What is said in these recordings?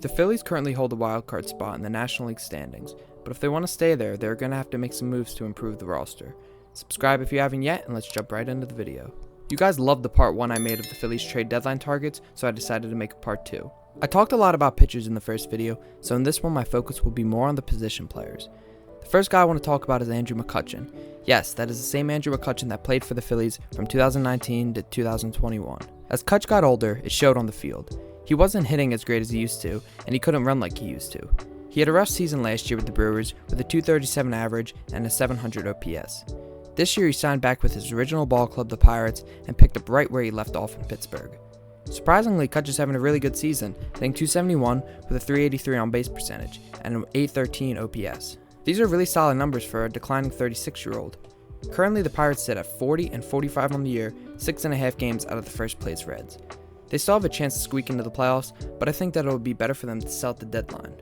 The Phillies currently hold a wildcard spot in the National League standings, but if they want to stay there, they're going to have to make some moves to improve the roster. Subscribe if you haven't yet, and let's jump right into the video. You guys loved the part 1 I made of the Phillies trade deadline targets, so I decided to make a part 2. I talked a lot about pitchers in the first video, so in this one my focus will be more on the position players. The first guy I want to talk about is Andrew McCutchen. Yes, that is the same Andrew McCutchen that played for the Phillies from 2019 to 2021. As Kutch got older, it showed on the field. He wasn't hitting as great as he used to, and he couldn't run like he used to. He had a rough season last year with the Brewers with a .237 average and a .700 OPS. This year he signed back with his original ball club, the Pirates, and picked up right where he left off in Pittsburgh. Surprisingly, Kutch is having a really good season, hitting .271 with a .383 on base percentage and an .813 OPS. These are really solid numbers for a declining 36-year-old. Currently, the Pirates sit at 40-45 on the year, 6.5 games out of the first place Reds. They still have a chance to squeak into the playoffs, but I think that it would be better for them to sell at the deadline.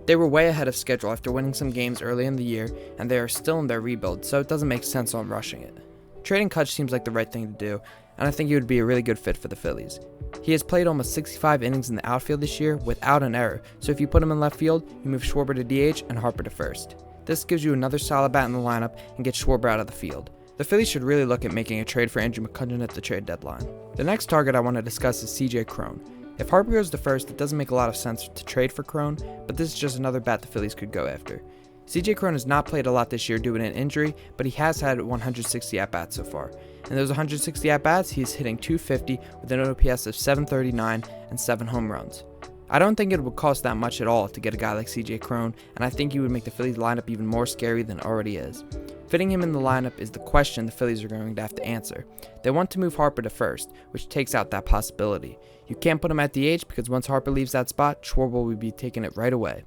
They were way ahead of schedule after winning some games early in the year, and they are still in their rebuild, so it doesn't make sense on rushing it. Trading Kutch seems like the right thing to do, and I think he would be a really good fit for the Phillies. He has played almost 65 innings in the outfield this year without an error, so if you put him in left field, you move Schwarber to DH and Harper to first. This gives you another solid bat in the lineup and gets Schwarber out of the field. The Phillies should really look at making a trade for Andrew McCutchen at the trade deadline. The next target I want to discuss is Cron. If Harper goes to first, it doesn't make a lot of sense to trade for Cron, but this is just another bat the Phillies could go after. Cron has not played a lot this year due to an injury, but he has had 160 at-bats so far. In those 160 at-bats, he's hitting .250 with an OPS of .739 and 7 home runs. I don't think it would cost that much at all to get a guy like Cron, and I think he would make the Phillies lineup even more scary than it already is. Fitting him in the lineup is the question the Phillies are going to have to answer. They want to move Harper to first, which takes out that possibility. You can't put him at DH because once Harper leaves that spot, Schwarber will be taking it right away.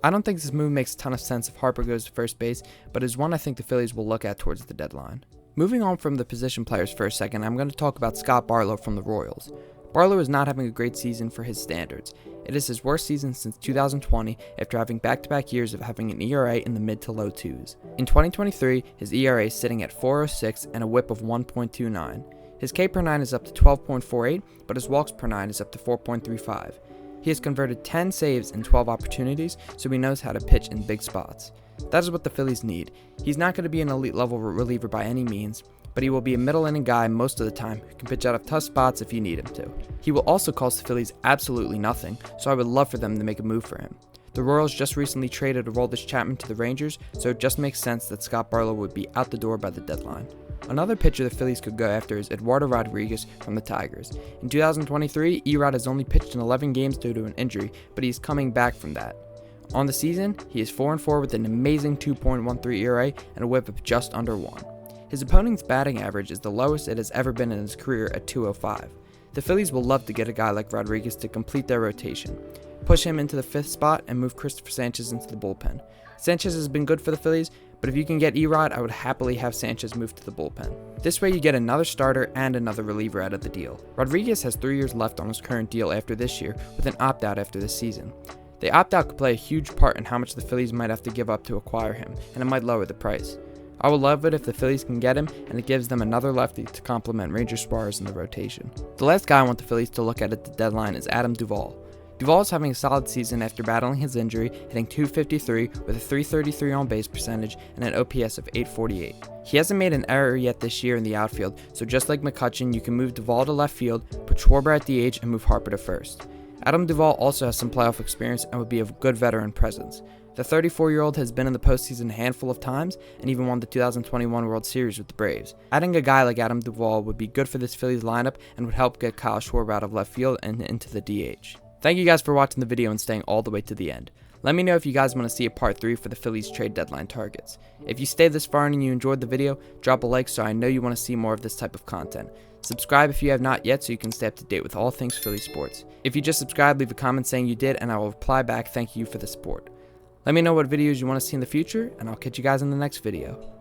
I don't think this move makes a ton of sense if Harper goes to first base, but is one I think the Phillies will look at towards the deadline. Moving on from the position players for a second, I'm going to talk about Scott Barlow from the Royals. Barlow is not having a great season for his standards. It is his worst season since 2020 after having back-to-back years of having an ERA in the mid to low 2s. In 2023, his ERA is sitting at 4.06 and a whip of 1.29. His K per 9 is up to 12.48, but his walks per 9 is up to 4.35. He has converted 10 saves in 12 opportunities, so he knows how to pitch in big spots. That is what the Phillies need. He's not going to be an elite level reliever by any means, but he will be a middle inning guy most of the time who can pitch out of tough spots if you need him to. He will also cost the Phillies absolutely nothing, so I would love for them to make a move for him. The Royals just recently traded Aroldis Chapman to the Rangers, so it just makes sense that Scott Barlow would be out the door by the deadline. Another pitcher the Phillies could go after is Eduardo Rodriguez from the Tigers. In 2023, Erod has only pitched in 11 games due to an injury, but he is coming back from that. On the season, he is 4-4 with an amazing 2.13 ERA and a whip of just under 1. His opponent's batting average is the lowest it has ever been in his career at .205. The Phillies will love to get a guy like Rodriguez to complete their rotation. Push him into the 5th spot and move Christopher Sanchez into the bullpen. Sanchez has been good for the Phillies, but if you can get Erod, I would happily have Sanchez move to the bullpen. This way you get another starter and another reliever out of the deal. Rodriguez has 3 years left on his current deal after this year, with an opt-out after this season. The opt-out could play a huge part in how much the Phillies might have to give up to acquire him, and it might lower the price. I would love it if the Phillies can get him, and it gives them another lefty to complement Ranger Suarez in the rotation. The last guy I want the Phillies to look at the deadline is Adam Duvall. Duvall is having a solid season after battling his injury, hitting .253 with a .333 on base percentage and an OPS of .848. He hasn't made an error yet this year in the outfield, so just like McCutchen, you can move Duvall to left field, put Schwarber at DH, and move Harper to first. Adam Duvall also has some playoff experience and would be a good veteran presence. The 34-year-old has been in the postseason a handful of times and even won the 2021 World Series with the Braves. Adding a guy like Adam Duvall would be good for this Phillies lineup and would help get Kyle Schwarber out of left field and into the DH. Thank you guys for watching the video and staying all the way to the end. Let me know if you guys want to see a part 3 for the Phillies trade deadline targets. If you stayed this far and you enjoyed the video, drop a like so I know you want to see more of this type of content. Subscribe if you have not yet so you can stay up to date with all things Philly sports. If you just subscribed, leave a comment saying you did and I will reply back thanking you for the support. Let me know what videos you want to see in the future, and I'll catch you guys in the next video.